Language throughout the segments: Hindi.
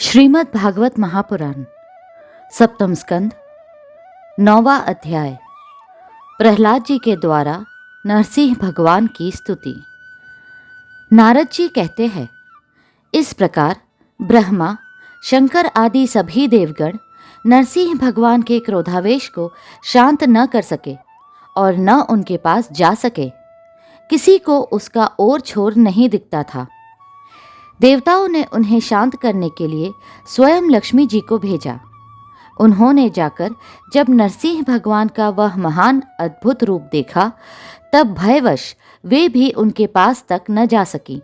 श्रीमद् भागवत महापुराण सप्तम स्कंद 9वां अध्याय। प्रहलाद जी के द्वारा नरसिंह भगवान की स्तुति। नारद जी कहते हैं, इस प्रकार ब्रह्मा, शंकर आदि सभी देवगण नरसिंह भगवान के क्रोधावेश को शांत न कर सके और न उनके पास जा सके। किसी को उसका ओर छोर नहीं दिखता था। देवताओं ने उन्हें शांत करने के लिए स्वयं लक्ष्मी जी को भेजा। उन्होंने जाकर जब नरसिंह भगवान का वह महान अद्भुत रूप देखा, तब भयवश वे भी उनके पास तक न जा सकी।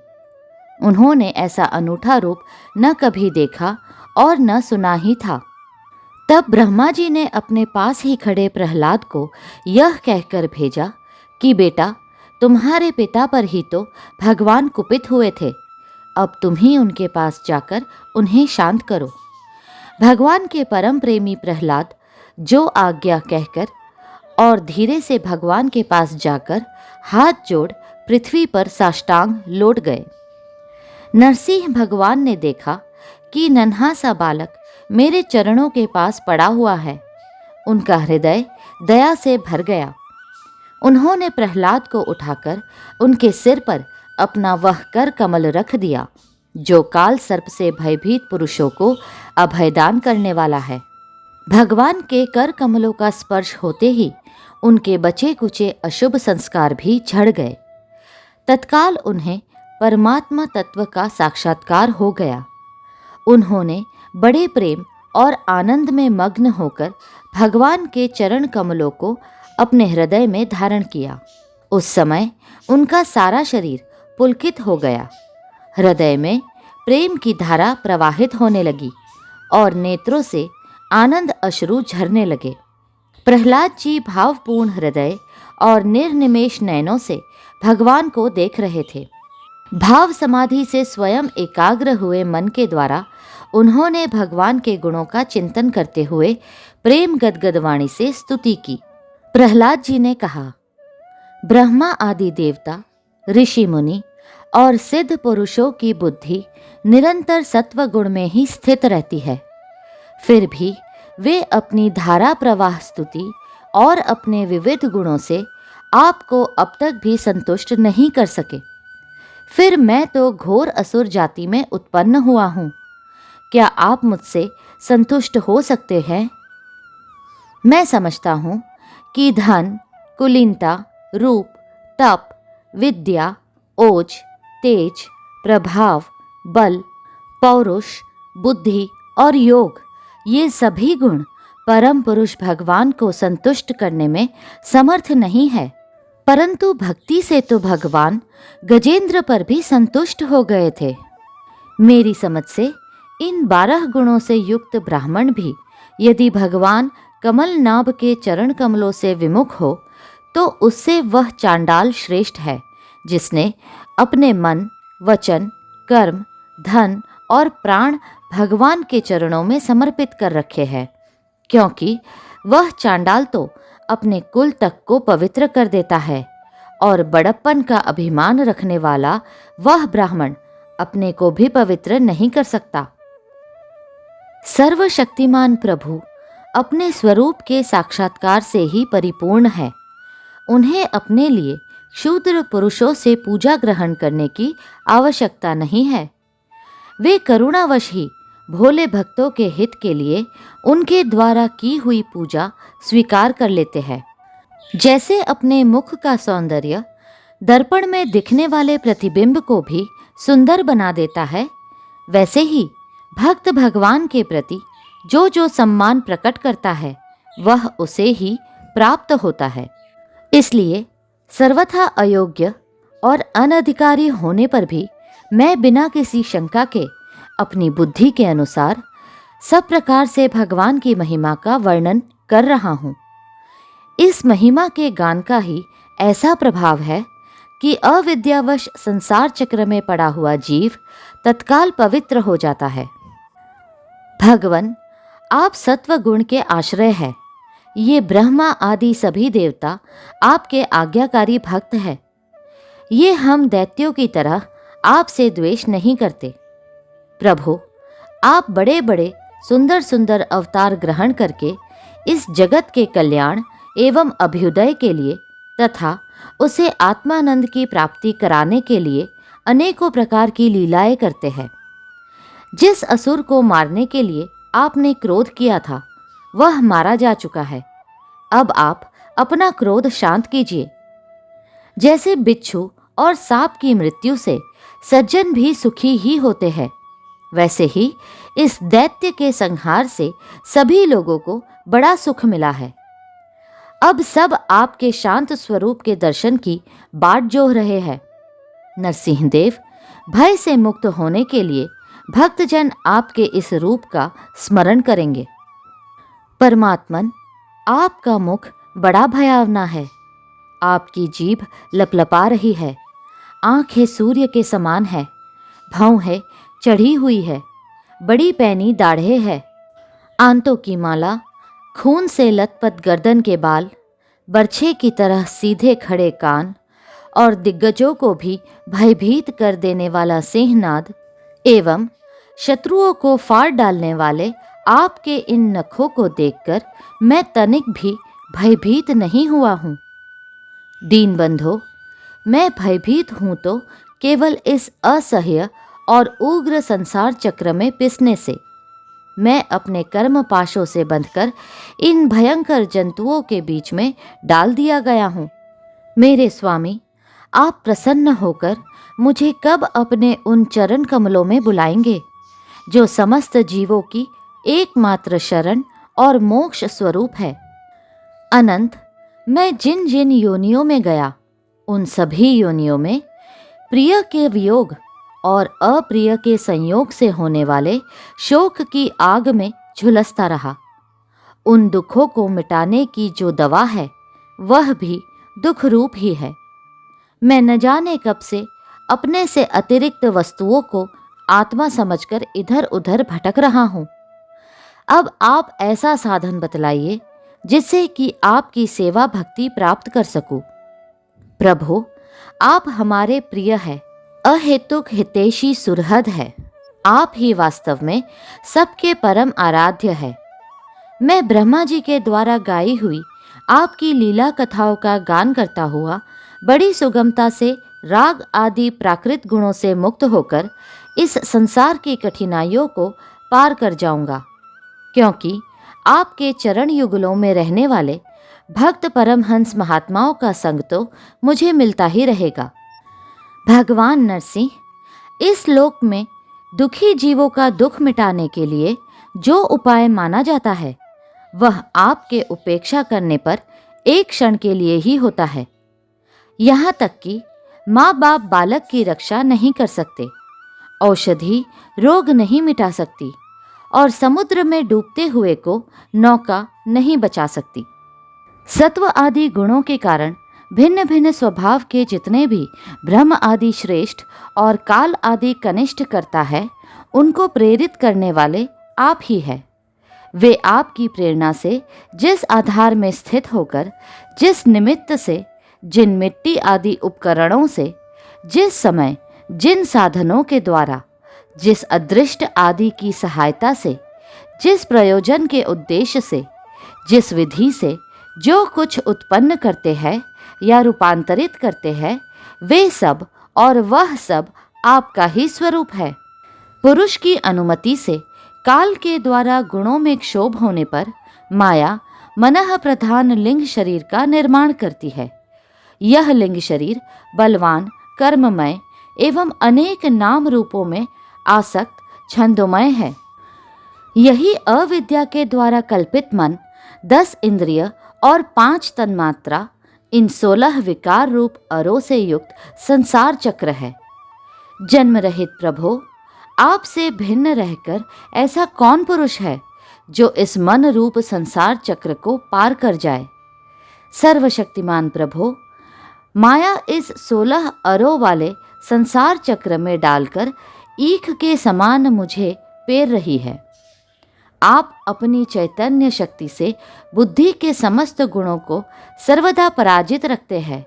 उन्होंने ऐसा अनूठा रूप न कभी देखा और न सुना ही था। तब ब्रह्मा जी ने अपने पास ही खड़े प्रहलाद को यह कहकर भेजा कि बेटा, तुम्हारे पिता पर ही तो भगवान कुपित हुए थे। अब तुम ही उनके पास जाकर उन्हें शांत करो। भगवान के परम प्रेमी प्रहलाद जो आज्ञा कहकर और धीरे से भगवान के पास जाकर हाथ जोड़ पृथ्वी पर साष्टांग लौट गए। नरसिंह भगवान ने देखा कि नन्हा सा बालक मेरे चरणों के पास पड़ा हुआ है। उनका हृदय दया से भर गया। उन्होंने प्रहलाद को उठाकर उनके सिर पर अपना वह कर कमल रख दिया जो काल सर्प से भयभीत पुरुषों को अभयदान करने वाला है। भगवान के कर कमलों का स्पर्श होते ही उनके बचे कुचे अशुभ संस्कार भी झड़ गए। तत्काल उन्हें परमात्मा तत्व का साक्षात्कार हो गया। उन्होंने बड़े प्रेम और आनंद में मग्न होकर भगवान के चरण कमलों को अपने हृदय में धारण किया। उस समय उनका सारा शरीर पुलकित हो गया। हृदय में प्रेम की धारा प्रवाहित होने लगी और नेत्रों से आनंद अश्रु झरने लगे। प्रहलाद जी भावपूर्ण हृदय और निर्निमेष नयनों से भगवान को देख रहे थे। भाव समाधि से स्वयं एकाग्र हुए मन के द्वारा उन्होंने भगवान के गुणों का चिंतन करते हुए प्रेम गदगद वाणी से स्तुति की। प्रहलाद जी ने कहा, ब्रह्मा आदि देवता, ऋषि मुनि और सिद्ध पुरुषों की बुद्धि निरंतर सत्व गुण में ही स्थित रहती है। फिर भी वे अपनी धारा प्रवाह स्तुति और अपने विविध गुणों से आपको अब तक भी संतुष्ट नहीं कर सके। फिर मैं तो घोर असुर जाति में उत्पन्न हुआ हूँ। क्या आप मुझसे संतुष्ट हो सकते हैं? मैं समझता हूँ कि धन, कुलीनता, रूप, तप, विद्या, ओज, तेज, प्रभाव, बल, पौरुष, बुद्धि और योग, ये सभी गुण परम पुरुष भगवान को संतुष्ट करने में समर्थ नहीं है। परंतु भक्ति से तो भगवान गजेंद्र पर भी संतुष्ट हो गए थे। मेरी समझ से इन 12 गुणों से युक्त ब्राह्मण भी यदि भगवान कमल नाभ के चरण कमलों से विमुख हो तो उससे वह चांडाल श्रेष्ठ है जिसने अपने मन, वचन, कर्म, धन और प्राण भगवान के चरणों में समर्पित कर रखे हैं। क्योंकि वह चांडाल तो अपने कुल तक को पवित्र कर देता है और बड़प्पन का अभिमान रखने वाला वह ब्राह्मण अपने को भी पवित्र नहीं कर सकता। सर्वशक्तिमान प्रभु अपने स्वरूप के साक्षात्कार से ही परिपूर्ण है। उन्हें अपने लिए शूद्र पुरुषों से पूजा ग्रहण करने की आवश्यकता नहीं है। वे करुणावश ही भोले भक्तों के हित के लिए उनके द्वारा की हुई पूजा स्वीकार कर लेते हैं। जैसे अपने मुख का सौंदर्य दर्पण में दिखने वाले प्रतिबिंब को भी सुंदर बना देता है, वैसे ही भक्त भगवान के प्रति जो जो सम्मान प्रकट करता है वह उसे ही प्राप्त होता है। इसलिए सर्वथा अयोग्य और अनधिकारी होने पर भी मैं बिना किसी शंका के अपनी बुद्धि के अनुसार सब प्रकार से भगवान की महिमा का वर्णन कर रहा हूँ। इस महिमा के गान का ही ऐसा प्रभाव है कि अविद्यावश संसार चक्र में पड़ा हुआ जीव तत्काल पवित्र हो जाता है। भगवन, आप सत्व गुण के आश्रय है। ये ब्रह्मा आदि सभी देवता आपके आज्ञाकारी भक्त हैं। ये हम दैत्यों की तरह आपसे द्वेष नहीं करते। प्रभु, आप बड़े बड़े सुंदर सुंदर अवतार ग्रहण करके इस जगत के कल्याण एवं अभ्युदय के लिए तथा उसे आत्मानंद की प्राप्ति कराने के लिए अनेकों प्रकार की लीलाएं करते हैं। जिस असुर को मारने के लिए आपने क्रोध किया था वह मारा जा चुका है। अब आप अपना क्रोध शांत कीजिए। जैसे बिच्छू और सांप की मृत्यु से सज्जन भी सुखी ही होते हैं, वैसे ही इस दैत्य के संहार से सभी लोगों को बड़ा सुख मिला है। अब सब आपके शांत स्वरूप के दर्शन की बाट जोह रहे हैं। नरसिंहदेव, भय से मुक्त होने के लिए भक्तजन आपके इस रूप का स्मरण करेंगे। परमात्मन, आपका मुख बड़ा भयावना है। आपकी जीभ लपलपा रही है, आंखें सूर्य के समान है, भौं है चढ़ी हुई है, बड़ी पैनी दाढ़े है, आंतों की माला, खून से लथपथ गर्दन के बाल, बरछे की तरह सीधे खड़े कान और दिग्गजों को भी भयभीत कर देने वाला सिंहनाद एवं शत्रुओं को फाड़ डालने वाले आपके इन नखों को देखकर मैं तनिक भी भयभीत नहीं हुआ हूँ। दीनबंधो, मैं भयभीत हूँ तो केवल इस असह्य और उग्र संसार चक्र में पिसने से। मैं अपने कर्म पाशों से बंधकर इन भयंकर जंतुओं के बीच में डाल दिया गया हूँ। मेरे स्वामी, आप प्रसन्न होकर मुझे कब अपने उन चरण कमलों में बुलाएंगे जो समस्त जीवों की एकमात्र शरण और मोक्ष स्वरूप है। अनंत, मैं जिन जिन योनियों में गया उन सभी योनियों में प्रिय के वियोग और अप्रिय के संयोग से होने वाले शोक की आग में झुलसता रहा। उन दुखों को मिटाने की जो दवा है वह भी दुख रूप ही है। मैं न जाने कब से अपने से अतिरिक्त वस्तुओं को आत्मा समझकर इधर उधर भटक रहा हूँ। अब आप ऐसा साधन बतलाइए जिससे कि आपकी सेवा भक्ति प्राप्त कर सकूं। प्रभु, आप हमारे प्रिय हैं, अहेतुक हितैषी सुहृद है। आप ही वास्तव में सबके परम आराध्य है। मैं ब्रह्मा जी के द्वारा गाई हुई आपकी लीला कथाओं का गान करता हुआ बड़ी सुगमता से राग आदि प्राकृत गुणों से मुक्त होकर इस संसार की कठिनाइयों को पार कर जाऊंगा, क्योंकि आपके चरण युगलों में रहने वाले भक्त परमहंस महात्माओं का संग तो मुझे मिलता ही रहेगा। भगवान नरसिंह, इस लोक में दुखी जीवों का दुख मिटाने के लिए जो उपाय माना जाता है वह आपके उपेक्षा करने पर एक क्षण के लिए ही होता है। यहाँ तक कि माँ बाप बालक की रक्षा नहीं कर सकते, औषधि रोग नहीं मिटा सकती और समुद्र में डूबते हुए को नौका नहीं बचा सकती। सत्व आदि गुणों के कारण भिन्न भिन्न स्वभाव के जितने भी ब्रह्म आदि श्रेष्ठ और काल आदि कनिष्ठ करता है उनको प्रेरित करने वाले आप ही है। वे आपकी प्रेरणा से जिस आधार में स्थित होकर, जिस निमित्त से, जिन मिट्टी आदि उपकरणों से, जिस समय, जिन साधनों के द्वारा, जिस अदृष्ट आदि की सहायता से, जिस प्रयोजन के उद्देश्य से, जिस विधि से जो कुछ उत्पन्न करते हैं या रूपांतरित करते हैं, वे सब और वह सब आपका ही स्वरूप है। पुरुष की अनुमति से काल के द्वारा गुणों में क्षोभ होने पर माया मनः प्रधान लिंग शरीर का निर्माण करती है। यह लिंग शरीर बलवान, कर्ममय एवं अनेक नाम रूपों में आसक्त छंदोमय है। यही अविद्या के द्वारा कल्पित मन, 10 इंद्रिय और 5 तन्मात्रा, इन 16 विकार रूप अरों से युक्त संसार चक्र है। जन्म रहित प्रभो, आपसे भिन्न रहकर ऐसा कौन पुरुष है जो इस मन रूप संसार चक्र को पार कर जाए। सर्वशक्तिमान प्रभो, माया इस 16 अरों वाले संसार चक्र में डालकर ईख के समान मुझे पेर रही है। आप अपनी चैतन्य शक्ति से बुद्धि के समस्त गुणों को सर्वदा पराजित रखते हैं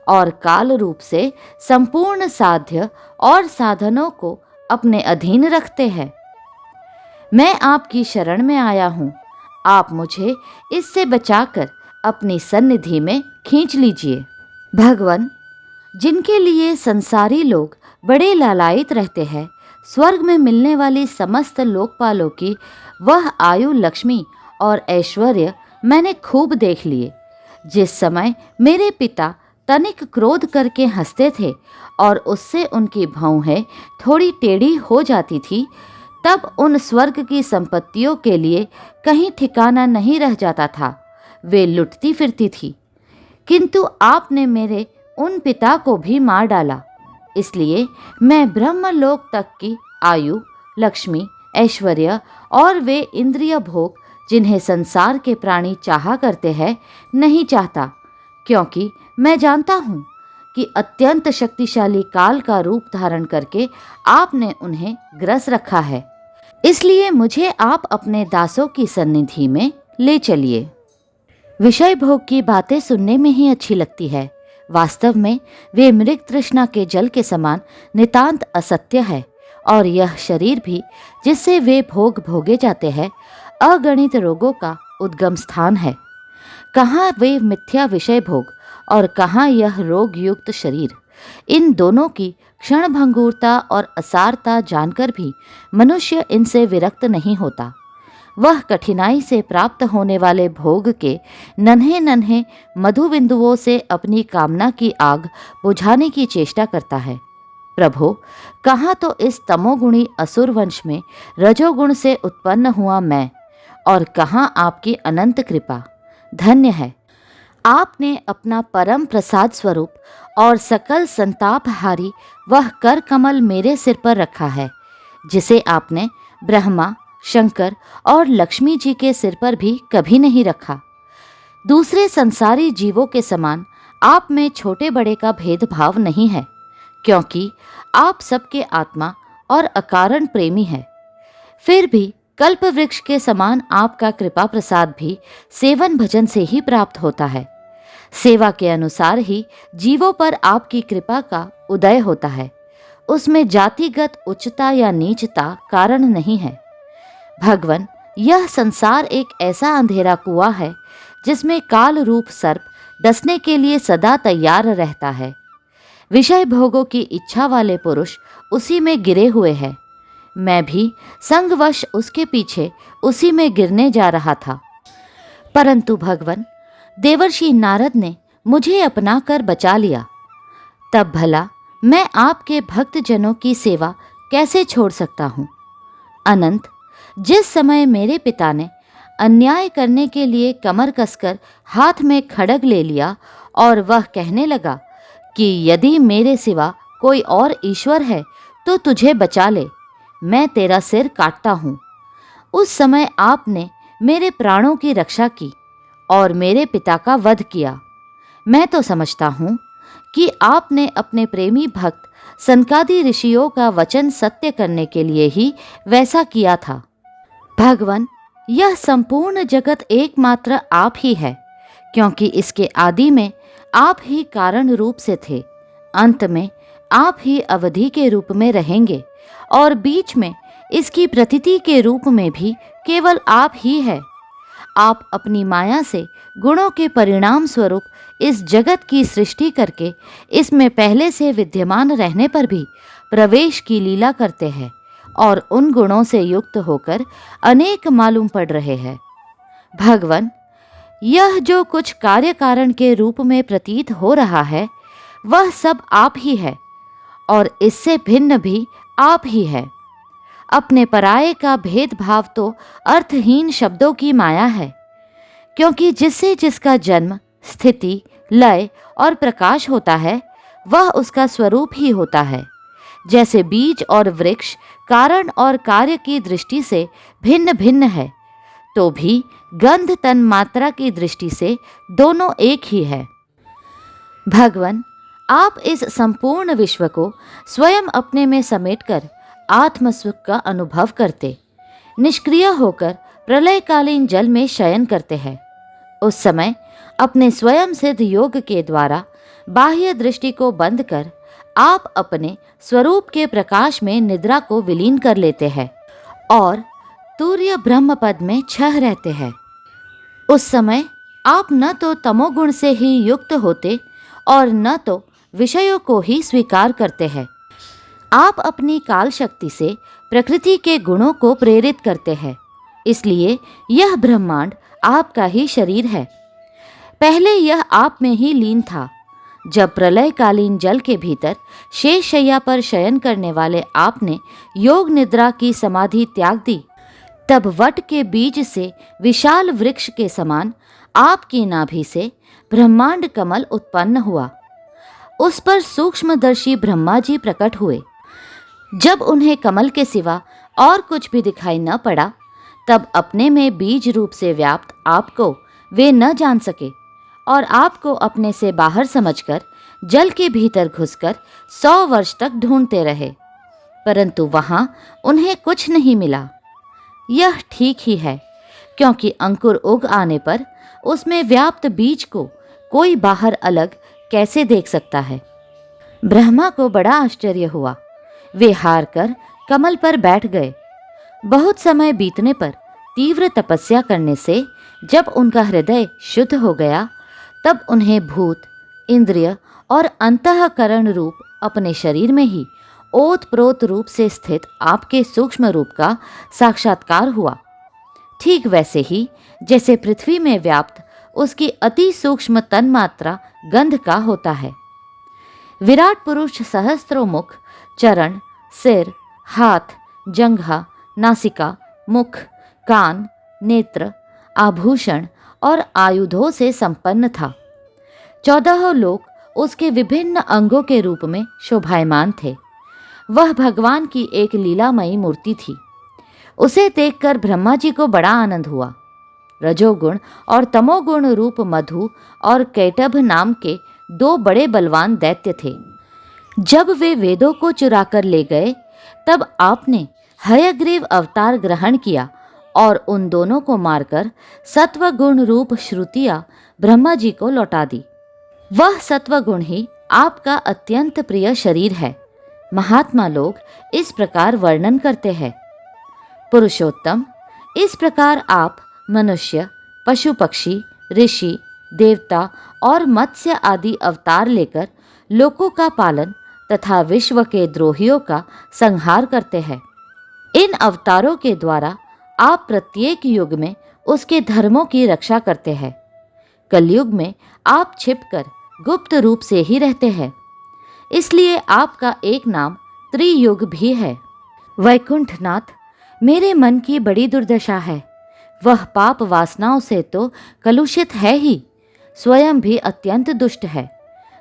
और काल रूप से संपूर्ण साध्य और साधनों को अपने अधीन रखते हैं। मैं आपकी शरण में आया हूँ। आप मुझे इससे बचाकर अपनी सन्निधि में खींच लीजिए। भगवान, जिनके लिए संसारी लोग बड़े लालायित रहते हैं, स्वर्ग में मिलने वाली समस्त लोकपालों की वह आयु, लक्ष्मी और ऐश्वर्य मैंने खूब देख लिए। जिस समय मेरे पिता तनिक क्रोध करके हंसते थे और उससे उनकी भौहें थोड़ी टेढ़ी हो जाती थी, तब उन स्वर्ग की संपत्तियों के लिए कहीं ठिकाना नहीं रह जाता था, वे लुटती फिरती थी। किंतु आपने मेरे उन पिता को भी मार डाला, इसलिए मैं ब्रह्मलोक तक की आयु, लक्ष्मी, ऐश्वर्य और वे इंद्रिय भोग जिन्हें संसार के प्राणी चाहा करते हैं, नहीं चाहता, क्योंकि मैं जानता हूँ कि अत्यंत शक्तिशाली काल का रूप धारण करके आपने उन्हें ग्रस रखा है। इसलिए मुझे आप अपने दासों की सन्निधि में ले चलिए। विषय भोग की बातें सुनने में ही अच्छी लगती है, वास्तव में वे मृग तृष्णा के जल के समान नितांत असत्य है, और यह शरीर भी जिससे वे भोग भोगे जाते हैं, अगणित रोगों का उद्गम स्थान है। कहाँ वे मिथ्या विषय भोग और कहाँ यह रोग युक्त शरीर। इन दोनों की क्षण भंगुरता और असारता जानकर भी मनुष्य इनसे विरक्त नहीं होता। वह कठिनाई से प्राप्त होने वाले भोग के नन्हे नन्हे मधु बिंदुओं से अपनी कामना की आग बुझाने की चेष्टा करता है। प्रभु, कहाँ तो इस तमोगुणी असुर वंश में रजोगुण से उत्पन्न हुआ मैं, और कहाँ आपकी अनंत कृपा। धन्य है, आपने अपना परम प्रसाद स्वरूप और सकल संतापहारी वह कर कमल मेरे सिर पर रखा है, जिसे आपने ब्रह्मा, शंकर और लक्ष्मी जी के सिर पर भी कभी नहीं रखा। दूसरे संसारी जीवों के समान आप में छोटे बड़े का भेदभाव नहीं है, क्योंकि आप सबके आत्मा और अकारण प्रेमी है। फिर भी कल्प वृक्ष के समान आपका कृपा प्रसाद भी सेवन भजन से ही प्राप्त होता है। सेवा के अनुसार ही जीवों पर आपकी कृपा का उदय होता है। उसमें जातिगत उच्चता या नीचता कारण नहीं है। भगवान, यह संसार एक ऐसा अंधेरा कुआं है जिसमें काल रूप सर्प डसने के लिए सदा तैयार रहता है। विषय भोगों की इच्छा वाले पुरुष उसी में गिरे हुए हैं। मैं भी संगवश उसके पीछे उसी में गिरने जा रहा था, परंतु भगवान, देवर्षि नारद ने मुझे अपना कर बचा लिया। तब भला मैं आपके भक्त जनों की सेवा कैसे छोड़ सकता हूँ। अनंत, जिस समय मेरे पिता ने अन्याय करने के लिए कमर कसकर हाथ में खड्ग ले लिया और वह कहने लगा कि यदि मेरे सिवा कोई और ईश्वर है तो तुझे बचा ले, मैं तेरा सिर काटता हूँ, उस समय आपने मेरे प्राणों की रक्षा की और मेरे पिता का वध किया। मैं तो समझता हूँ कि आपने अपने प्रेमी भक्त सनकादि ऋषियों का वचन सत्य करने के लिए ही वैसा किया था। भगवान, यह संपूर्ण जगत एकमात्र आप ही है, क्योंकि इसके आदि में आप ही कारण रूप से थे, अंत में आप ही अवधि के रूप में रहेंगे, और बीच में इसकी प्रतीति के रूप में भी केवल आप ही है। आप अपनी माया से गुणों के परिणाम स्वरूप इस जगत की सृष्टि करके इसमें पहले से विद्यमान रहने पर भी प्रवेश की लीला करते हैं, और उन गुणों से युक्त होकर अनेक मालूम पड़ रहे हैं। भगवान, यह जो कुछ कार्य कारण के रूप में प्रतीत हो रहा है, वह सब आप ही है, और इससे भिन्न भी आप ही है। अपने पराये का भेदभाव तो अर्थहीन शब्दों की माया है, क्योंकि जिससे जिसका जन्म, स्थिति, लय और प्रकाश होता है, वह उसका स्वरूप ही होता है। जैसे बीज और वृक्ष कारण और कार्य की दृष्टि से भिन्न भिन्न है, तो भी गंध तन मात्रा की दृष्टि से दोनों एक ही है। भगवान, आप इस संपूर्ण विश्व को स्वयं अपने में समेटकर आत्मसुख का अनुभव करते, निष्क्रिय होकर प्रलयकालीन जल में शयन करते हैं। उस समय अपने स्वयं सिद्ध योग के द्वारा बाह्य दृष्टि को बंद कर आप अपने स्वरूप के प्रकाश में निद्रा को विलीन कर लेते हैं, और तूर्य ब्रह्म पद में छह रहते हैं। उस समय आप न तो तमोगुण से ही युक्त होते और न तो विषयों को ही स्वीकार करते हैं। आप अपनी काल शक्ति से प्रकृति के गुणों को प्रेरित करते हैं, इसलिए यह ब्रह्मांड आपका ही शरीर है। पहले यह आप में ही लीन था। जब प्रलयकालीन जल के भीतर शेष शैया पर शयन करने वाले आपने योग निद्रा की समाधि त्याग दी, तब वट के बीज से विशाल वृक्ष के समान आपकी नाभि से ब्रह्मांड कमल उत्पन्न हुआ। उस पर सूक्ष्मदर्शी ब्रह्मा जी प्रकट हुए। जब उन्हें कमल के सिवा और कुछ भी दिखाई न पड़ा, तब अपने में बीज रूप से व्याप्त आपको वे न जान सके और आपको अपने से बाहर समझकर जल के भीतर घुसकर 100 वर्ष तक ढूंढते रहे, परंतु वहां उन्हें कुछ नहीं मिला। यह ठीक ही है, क्योंकि अंकुर उग आने पर उसमें व्याप्त बीज को कोई बाहर अलग कैसे देख सकता है। ब्रह्मा को बड़ा आश्चर्य हुआ। वे हार कर कमल पर बैठ गए। बहुत समय बीतने पर तीव्र तपस्या करने से जब उनका हृदय शुद्ध हो गया, तब उन्हें भूत, इंद्रिय और अंतःकरण रूप अपने शरीर में ही ओतप्रोत रूप से स्थित आपके सूक्ष्म रूप का साक्षात्कार हुआ। ठीक वैसे ही जैसे पृथ्वी में व्याप्त उसकी अति सूक्ष्म तन्मात्रा गंध का होता है। विराट पुरुष सहस्त्रों मुख, चरण, सिर, हाथ, जंघा, नासिका, मुख, कान, नेत्र, आभूषण और आयुधों से संपन्न था। 14 लोक उसके विभिन्न अंगों के रूप में शोभायमान थे। वह भगवान की एक लीलामयी मूर्ति थी। उसे देखकर ब्रह्मा जी को बड़ा आनंद हुआ। रजोगुण और तमोगुण रूप मधु और कैटभ नाम के 2 बड़े बलवान दैत्य थे। जब वे वेदों को चुरा कर ले गए, तब आपने हयग्रीव अवतार ग्रहण किया और उन दोनों को मारकर सत्वगुण रूप श्रुतियाँ ब्रह्मा जी को लौटा दी। वह सत्वगुण ही आपका अत्यंत प्रिय शरीर है। महात्मा लोग इस प्रकार वर्णन करते हैं। पुरुषोत्तम, इस प्रकार आप मनुष्य, पशु पक्षी, ऋषि, देवता और मत्स्य आदि अवतार लेकर लोकों का पालन तथा विश्व के द्रोहियों का संहार करते हैं। इन अवतारों के द्वारा आप प्रत्येक युग में उसके धर्मों की रक्षा करते हैं। कलयुग में आप छिपकर गुप्त रूप से ही रहते हैं, इसलिए आपका एक नाम त्रियुग भी है। वैकुंठनाथ, मेरे मन की बड़ी दुर्दशा है। वह पाप वासनाओं से तो कलुषित है ही, स्वयं भी अत्यंत दुष्ट है।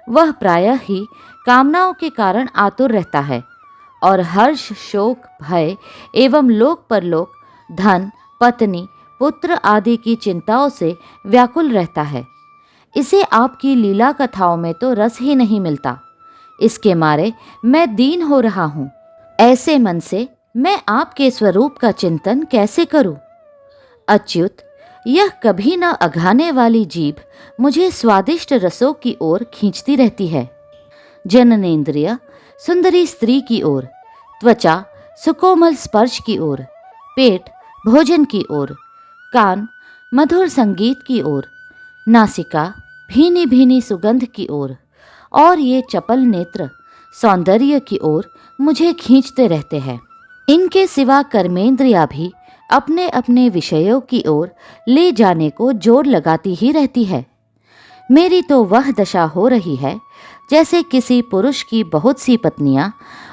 वह प्रायः ही कामनाओं के कारण आतुर रहता है और हर्ष, शोक, भय एवं लोक परलोक, धन, पत्नी, पुत्र आदि की चिंताओं से व्याकुल रहता है। इसे आपकी लीला कथाओं में तो रस ही नहीं मिलता। इसके मारे मैं दीन हो रहा हूँ। ऐसे मन से मैं आपके स्वरूप का चिंतन कैसे करूं? अच्युत, यह कभी न अघाने वाली जीभ मुझे स्वादिष्ट रसों की ओर खींचती रहती है। जननेंद्रिय सुंदरी स्त्री की ओर, त्वचा सुकोमल स्पर्श की ओर, पेट भोजन की ओर, कान मधुर संगीत की ओर, नासिका भीनी भीनी सुगंध की ओर और ये चपल नेत्र सौंदर्य की ओर मुझे खींचते रहते हैं। इनके सिवा कर्मेंद्रिया भी अपने अपने विषयों की ओर ले जाने को जोर लगाती ही रहती है। मेरी तो वह दशा हो रही है जैसे किसी पुरुष की बहुत सी पत्नियां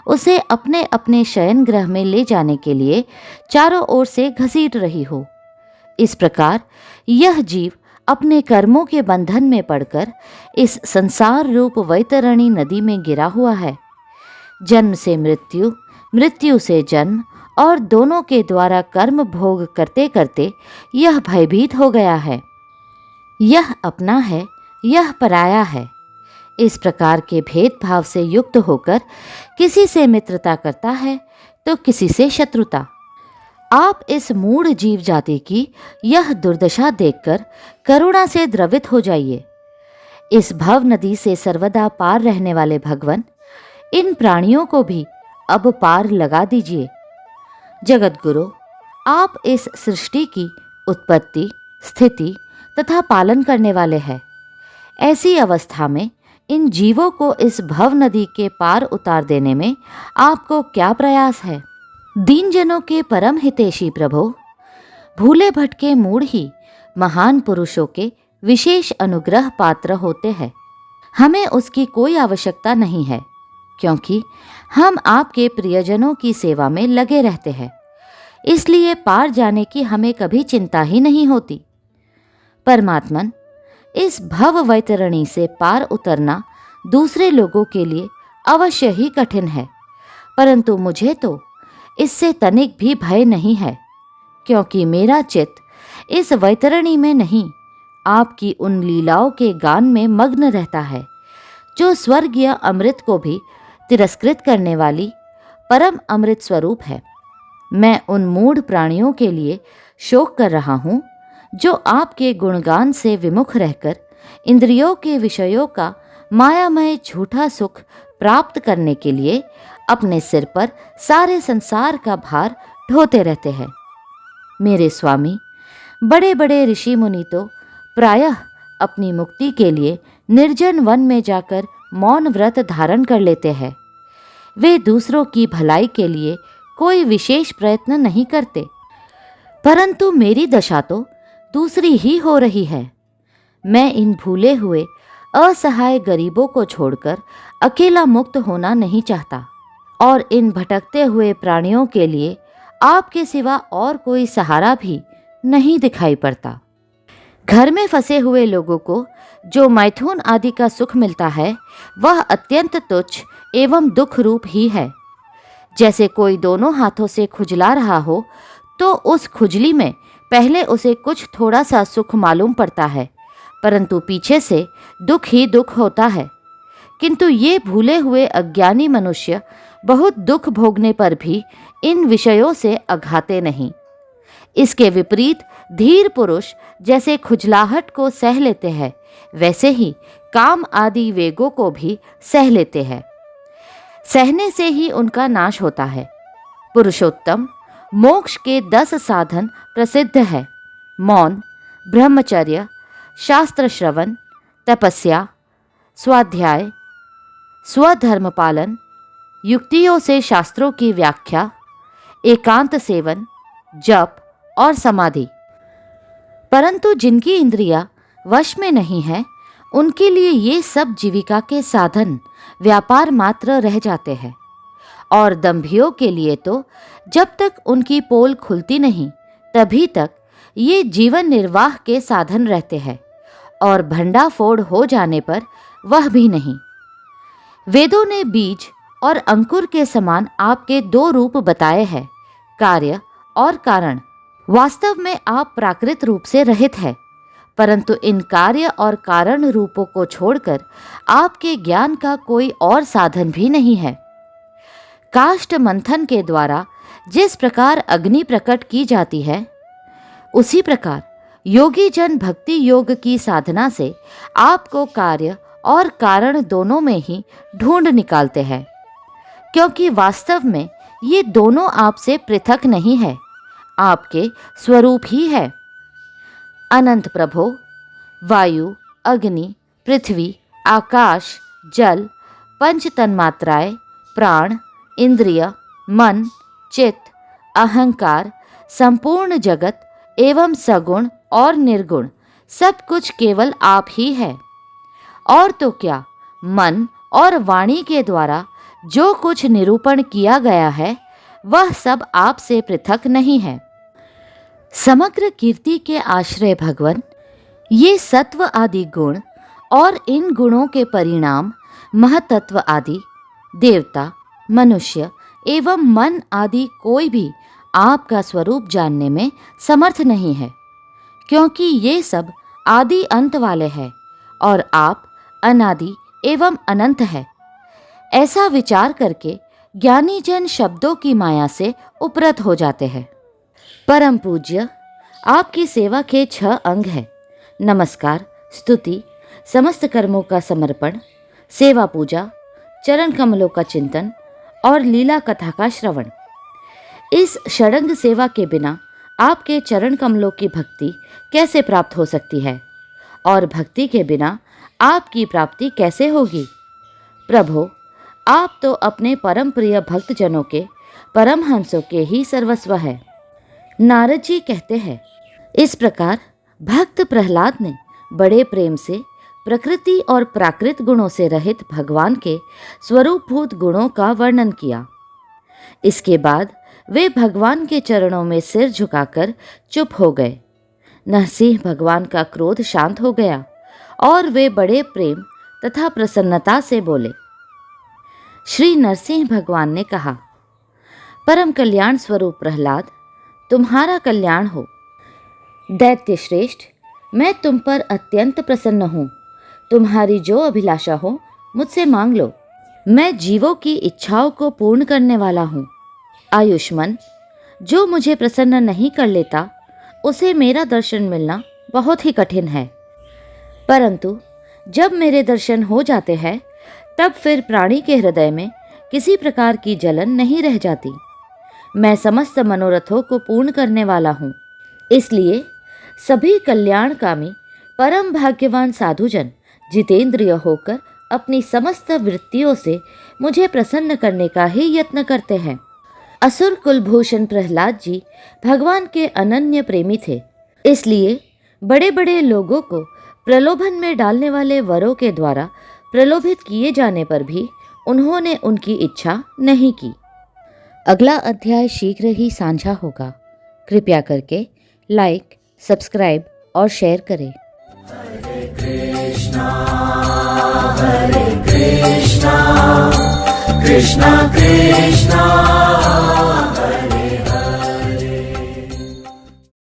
उसे अपने अपने शयन गृह में ले जाने के लिए चारों ओर से घसीट रही हो। इस प्रकार यह जीव अपने कर्मों के बंधन में पड़कर इस संसार रूप वैतरणी नदी में गिरा हुआ है। जन्म से मृत्यु, मृत्यु से जन्म और दोनों के द्वारा कर्म भोग करते करते यह भयभीत हो गया है। यह अपना है, यह पराया है। इस प्रकार के भेदभाव से युक्त होकर किसी से मित्रता करता है तो किसी से शत्रुता। आप इस मूढ़ जीव जाति की यह दुर्दशा देखकर करुणा से द्रवित हो जाइए। इस भव नदी से सर्वदा पार रहने वाले भगवन, इन प्राणियों को भी अब पार लगा दीजिए। जगतगुरु, आप इस सृष्टि की उत्पत्ति, स्थिति तथा पालन करने वाले हैं। ऐसी अवस्था में इन जीवों को इस भव नदी के पार उतार देने में आपको क्या प्रयास है? दीन जनों के परम हितैषी प्रभो, भूले भटके मूढ़ ही महान पुरुषों के विशेष अनुग्रह पात्र होते हैं। हमें उसकी कोई आवश्यकता नहीं है, क्योंकि हम आपके प्रियजनों की सेवा में लगे रहते हैं। इसलिए पार जाने की हमें कभी चिंता ही नहीं होती। परमात्मन, इस भव वैतरणी से पार उतरना दूसरे लोगों के लिए अवश्य ही कठिन है, परंतु मुझे तो इससे तनिक भी भय नहीं है, क्योंकि मेरा चित्त इस वैतरणी में नहीं, आपकी उन लीलाओं के गान में मग्न रहता है, जो स्वर्गीय अमृत को भी तिरस्कृत करने वाली परम अमृत स्वरूप है। मैं उन मूढ़ प्राणियों के लिए शोक कर रहा हूँ, जो आपके गुणगान से विमुख रहकर इंद्रियों के विषयों का मायामय झूठा सुख प्राप्त करने के लिए अपने सिर पर सारे संसार का भार ढोते रहते हैं। मेरे स्वामी, बड़े बड़े ऋषि मुनि तो प्रायः अपनी मुक्ति के लिए निर्जन वन में जाकर मौन व्रत धारण कर लेते हैं। वे दूसरों की भलाई के लिए कोई विशेष प्रयत्न नहीं करते, परंतु मेरी दशा तो दूसरी ही हो रही है। मैं इन भूले हुए असहाय गरीबों को छोड़कर अकेला मुक्त होना नहीं चाहता, और इन भटकते हुए प्राणियों के लिए आपके सिवा और कोई सहारा भी नहीं दिखाई पड़ता। घर में फंसे हुए लोगों को जो मैथुन आदि का सुख मिलता है, वह अत्यंत तुच्छ एवं दुख रूप ही है। जैसे कोई दोनों हाथों से खुजला रहा हो, तो उस खुजली में पहले उसे कुछ थोड़ा सा सुख मालूम पड़ता है, परंतु पीछे से दुख ही दुख होता है। किंतु ये भूले हुए अज्ञानी मनुष्य बहुत दुख भोगने पर भी इन विषयों से अघाते नहीं। इसके विपरीत धीर पुरुष जैसे खुजलाहट को सह लेते हैं, वैसे ही काम आदि वेगों को भी सह लेते हैं। सहने से ही उनका नाश होता है। पुरुषोत्तम, मोक्ष के 10 साधन प्रसिद्ध है: मौन, ब्रह्मचर्य, शास्त्र श्रवण, तपस्या, स्वाध्याय, स्वधर्म पालन, युक्तियों से शास्त्रों की व्याख्या, एकांत सेवन, जप और समाधि। परंतु जिनकी इंद्रियां वश में नहीं है, उनके लिए ये सब जीविका के साधन व्यापार मात्र रह जाते हैं। और दंभियों के लिए तो जब तक उनकी पोल खुलती नहीं, तभी तक ये जीवन निर्वाह के साधन रहते हैं, और भंडाफोड़ हो जाने पर वह भी नहीं। वेदों ने बीज और अंकुर के समान आपके 2 रूप बताए हैं, कार्य और कारण। वास्तव में आप प्राकृत रूप से रहित है, परंतु इन कार्य और कारण रूपों को छोड़कर आपके ज्ञान का कोई और साधन भी नहीं है। काष्ठ मंथन के द्वारा जिस प्रकार अग्नि प्रकट की जाती है, उसी प्रकार योगी जन भक्ति योग की साधना से आपको कार्य और कारण दोनों में ही ढूंढ निकालते हैं, क्योंकि वास्तव में ये दोनों आपसे पृथक नहीं है, आपके स्वरूप ही है। अनंत प्रभो, वायु, अग्नि, पृथ्वी, आकाश, जल, पंच तन्मात्राएं, प्राण, इंद्रिय, मन, चित्त, अहंकार, संपूर्ण जगत एवं सगुण और निर्गुण सब कुछ केवल आप ही है। और तो क्या, मन और वाणी के द्वारा जो कुछ निरूपण किया गया है, वह सब आपसे पृथक नहीं है। समग्र कीर्ति के आश्रय भगवन, ये सत्व आदि गुण और इन गुणों के परिणाम महतत्व आदि, देवता, मनुष्य एवं मन आदि कोई भी आपका स्वरूप जानने में समर्थ नहीं है, क्योंकि ये सब आदि अंत वाले हैं और आप अनादि एवं अनंत है। ऐसा विचार करके ज्ञानी जन शब्दों की माया से उपरत हो जाते हैं। परम पूज्य, आपकी सेवा के 6 अंग हैं: नमस्कार, स्तुति, समस्त कर्मों का समर्पण, सेवा पूजा, चरण कमलों का चिंतन और लीला कथा का श्रवण। इस षडंग सेवा के बिना आपके चरण कमलों की भक्ति कैसे प्राप्त हो सकती है और भक्ति के बिना आपकी प्राप्ति कैसे होगी? प्रभु, आप तो अपने परम प्रिय भक्तजनों के परमहंसों के ही सर्वस्व है। नारद जी कहते हैं, इस प्रकार भक्त प्रहलाद ने बड़े प्रेम से प्रकृति और प्राकृत गुणों से रहित भगवान के स्वरूपभूत गुणों का वर्णन किया। इसके बाद वे भगवान के चरणों में सिर झुकाकर चुप हो गए। नरसिंह भगवान का क्रोध शांत हो गया और वे बड़े प्रेम तथा प्रसन्नता से बोले। श्री नरसिंह भगवान ने कहा, परम कल्याण स्वरूप प्रहलाद, तुम्हारा कल्याण हो। दैत्य श्रेष्ठ, मैं तुम पर अत्यंत प्रसन्न हूँ। तुम्हारी जो अभिलाषा हो मुझसे मांग लो। मैं जीवों की इच्छाओं को पूर्ण करने वाला हूँ। आयुष्मान, जो मुझे प्रसन्न नहीं कर लेता उसे मेरा दर्शन मिलना बहुत ही कठिन है, परंतु जब मेरे दर्शन हो जाते हैं तब फिर प्राणी के हृदय में किसी प्रकार की जलन नहीं रह जाती। मैं समस्त मनोरथों को पूर्ण करने वाला हूँ, इसलिए सभी कल्याणकामी परम भाग्यवान साधुजन जितेंद्रिय होकर अपनी समस्त वृत्तियों से मुझे प्रसन्न करने का ही यत्न करते हैं। असुर कुलभूषण प्रहलाद जी भगवान के अनन्य प्रेमी थे, इसलिए बड़े बड़े लोगों को प्रलोभन में डालने वाले वरों के द्वारा प्रलोभित किए जाने पर भी उन्होंने उनकी इच्छा नहीं की। अगला अध्याय शीघ्र ही साझा होगा। कृपया करके लाइक, सब्सक्राइब और शेयर करें। हरे कृष्णा कृष्णा कृष्णा